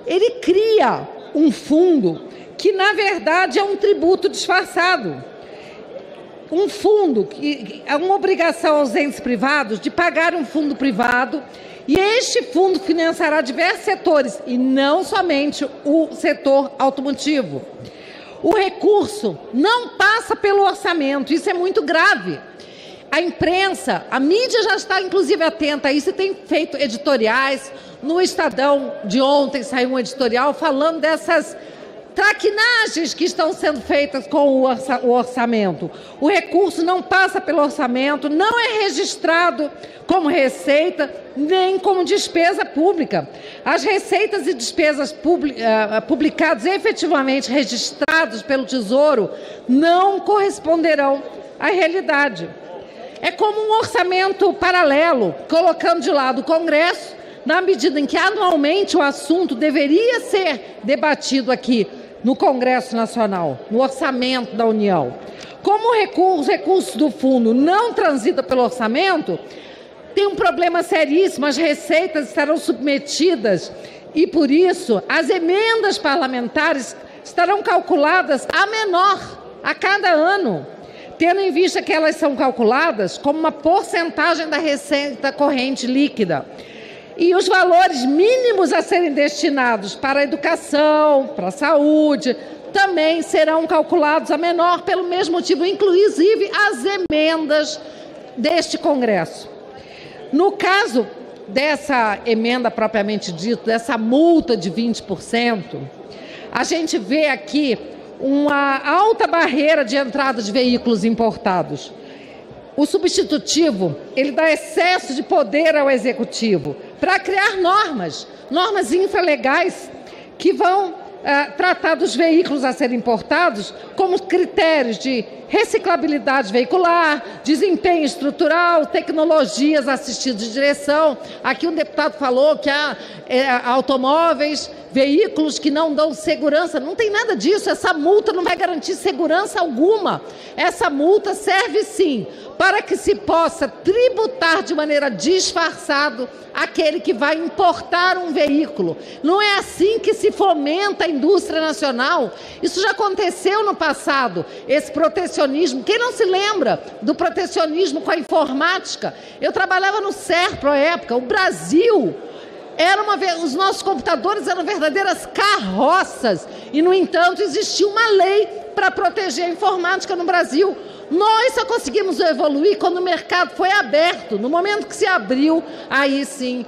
Ele cria um fundo que, na verdade, é um tributo disfarçado. Um fundo que é uma obrigação aos entes privados de pagar um fundo privado, e este fundo financiará diversos setores, e não somente o setor automotivo. O recurso não passa pelo orçamento, isso é muito grave. A imprensa, a mídia já está inclusive atenta a isso e tem feito editoriais. No Estadão de ontem saiu um editorial falando dessas traquinagens que estão sendo feitas com o orçamento. O recurso não passa pelo orçamento, não é registrado como receita, nem como despesa pública. As receitas e despesas publicadas efetivamente registrados pelo Tesouro não corresponderão à realidade. É como um orçamento paralelo, colocando de lado o Congresso, na medida em que anualmente o assunto deveria ser debatido aqui no Congresso Nacional, no orçamento da União. Como os recursos do fundo não transitam pelo orçamento, tem um problema seríssimo, as receitas estarão submetidas e, por isso, as emendas parlamentares estarão calculadas a menor a cada ano, tendo em vista que elas são calculadas como uma porcentagem da receita corrente líquida. E os valores mínimos a serem destinados para a educação, para a saúde, também serão calculados a menor pelo mesmo motivo, inclusive as emendas deste Congresso. No caso dessa emenda propriamente dita, dessa multa de 20%, a gente vê aqui uma alta barreira de entrada de veículos importados. O substitutivo, ele dá excesso de poder ao executivo para criar normas infralegais que vão tratar dos veículos a serem importados como critérios de reciclabilidade veicular, desempenho estrutural, tecnologias assistidas de direção. Aqui um deputado falou que há automóveis, veículos que não dão segurança. Não tem nada disso, essa multa não vai garantir segurança alguma. Essa multa serve sim para que se possa tributar de maneira disfarçada aquele que vai importar um veículo. Não é assim que se fomenta a indústria nacional. Isso já aconteceu no passado, esse protecionismo. Quem não se lembra do protecionismo com a informática? Eu trabalhava no SERPRO à época. O Brasil os nossos computadores eram verdadeiras carroças e, no entanto, existia uma lei para proteger a informática no Brasil. Nós só conseguimos evoluir quando o mercado foi aberto. No momento que se abriu, aí sim,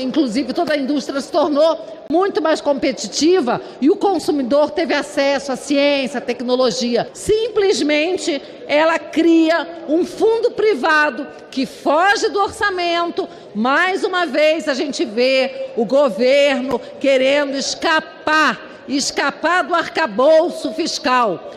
inclusive toda a indústria se tornou muito mais competitiva e o consumidor teve acesso à ciência, à tecnologia. Simplesmente ela cria um fundo privado que foge do orçamento. Mais uma vez a gente vê o governo querendo escapar do arcabouço fiscal,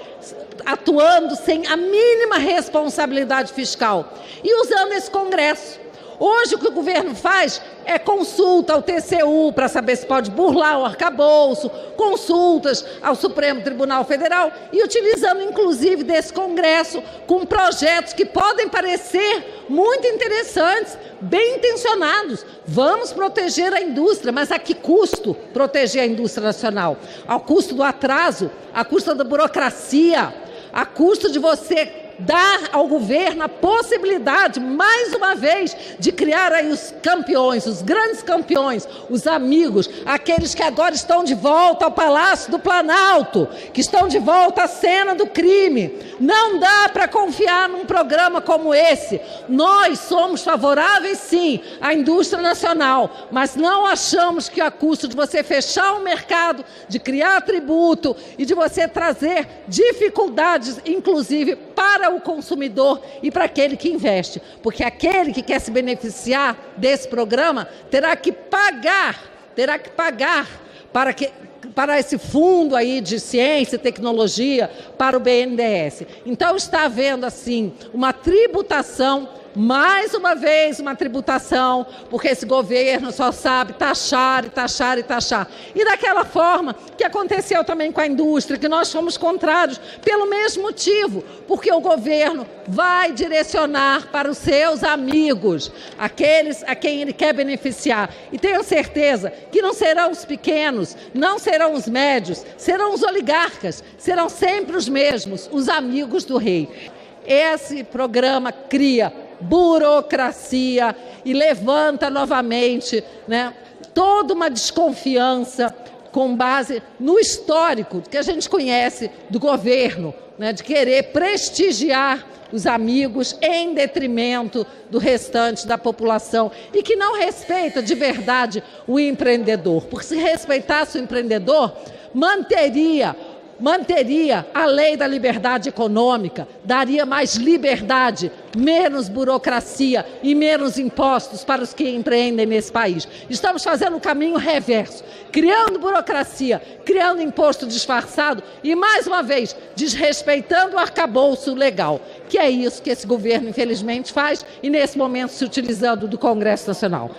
atuando sem a mínima responsabilidade fiscal e usando esse Congresso. Hoje o que o governo faz é consulta ao TCU para saber se pode burlar o arcabouço, consultas ao Supremo Tribunal Federal e utilizando inclusive desse Congresso com projetos que podem parecer muito interessantes, bem intencionados. Vamos proteger a indústria, mas a que custo proteger a indústria nacional? Ao custo do atraso, a custo da burocracia, a custo de você dar ao governo a possibilidade, mais uma vez, de criar aí os campeões, os grandes campeões, os amigos, aqueles que agora estão de volta ao Palácio do Planalto, que estão de volta à cena do crime. Não dá para confiar num programa como esse. Nós somos favoráveis, sim, à indústria nacional, mas não achamos que a custo de você fechar o mercado, de criar tributo e de você trazer dificuldades, inclusive, para o consumidor e para aquele que investe, porque aquele que quer se beneficiar desse programa terá que pagar para esse fundo aí de ciência e tecnologia, para o BNDES. Então está havendo assim uma tributação mais uma vez uma tributação, porque esse governo só sabe taxar e taxar e taxar. E daquela forma que aconteceu também com a indústria, que nós fomos contrários pelo mesmo motivo, porque o governo vai direcionar para os seus amigos, aqueles a quem ele quer beneficiar. E tenho certeza que não serão os pequenos, não serão os médios, serão os oligarcas, serão sempre os mesmos, os amigos do rei. Esse programa cria burocracia e levanta novamente, né, toda uma desconfiança com base no histórico que a gente conhece do governo, né, de querer prestigiar os amigos em detrimento do restante da população e que não respeita de verdade o empreendedor. Porque se respeitasse o empreendedor, manteria a lei da liberdade econômica, daria mais liberdade, menos burocracia e menos impostos para os que empreendem nesse país. Estamos fazendo o caminho reverso, criando burocracia, criando imposto disfarçado e, mais uma vez, desrespeitando o arcabouço legal, que é isso que esse governo, infelizmente, faz e, nesse momento, se utilizando do Congresso Nacional.